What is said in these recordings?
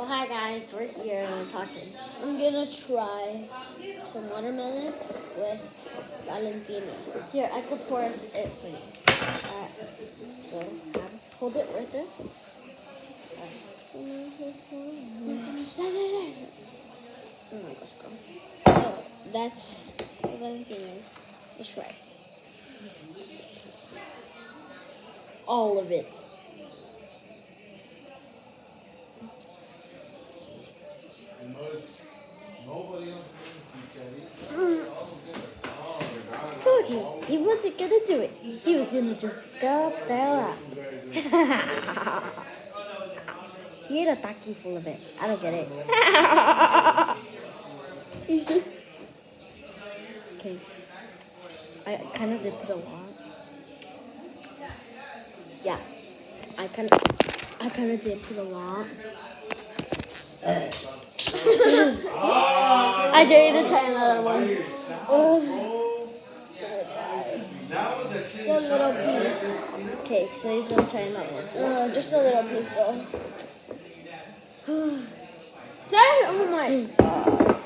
So hi guys, we're here and we're talking. I'm gonna try some watermelon with Valentina. Here, I could pour it for you. So hold it right there. Oh my gosh, girl. So that's what Valentina's. Let's try. All of it. Told you, he wasn't gonna do it. He was gonna just go there. He ate a taki full of it. I don't get it. He's just okay. I kind of did put a lot. Yeah, I kind of did put a lot. I dare you to try another one. Oh. Just a little piece. Okay, so he's gonna try another one. Just a little piece though. Oh my gosh.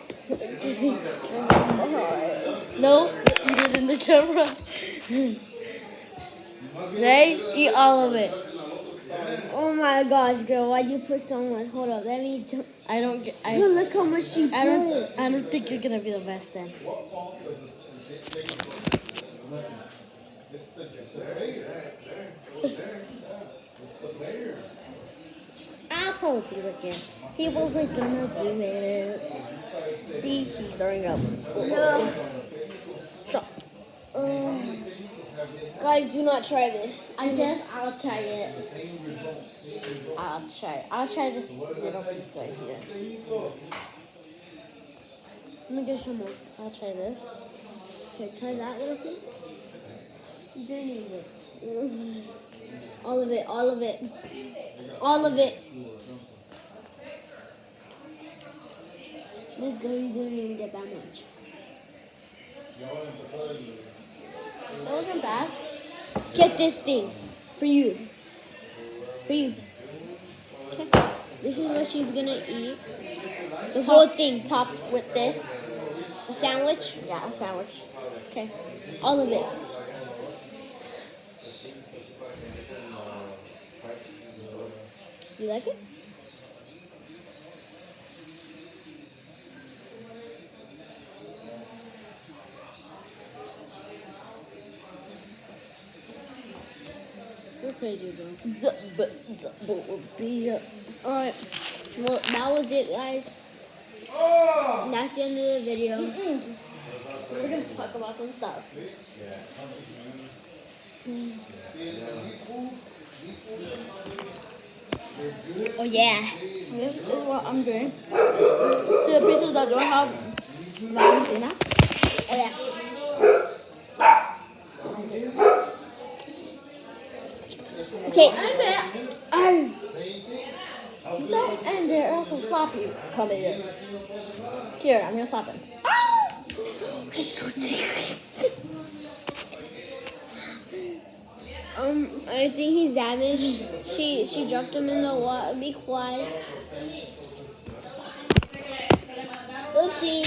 No, eat it in the camera. They eat all of it. Oh my gosh, girl, why'd you put so much? Hold up, let me jump. I don't get. Look how much she put. I don't think you're gonna be the best then. I told you again. He wasn't gonna do it. See, he's throwing up. No. Stop. Guys, do not try this. I guess I'll try it. I'll try this little piece right here. Let me get some more. I'll try this. Okay, try that little piece. You didn't need it. All of it, all of it. All of it. Let's go, you didn't even get that much. That wasn't bad. Get this thing. For you. For you. Okay. This is what she's gonna eat. The whole thing topped with this. A sandwich? Yeah, a sandwich. Okay. All of it. You like it? You're crazy, bro. Alright. Well, that was it, guys. That's the end of the video. We're going to talk about some stuff. Oh, yeah. This is what I'm doing. To the pieces that don't have Valentina. Oh, yeah. Okay, don't end there, or else I'll slap you. Come in. Here, I'm gonna slap him. I think he's damaged. She dropped him in the water. Be quiet. Oopsie.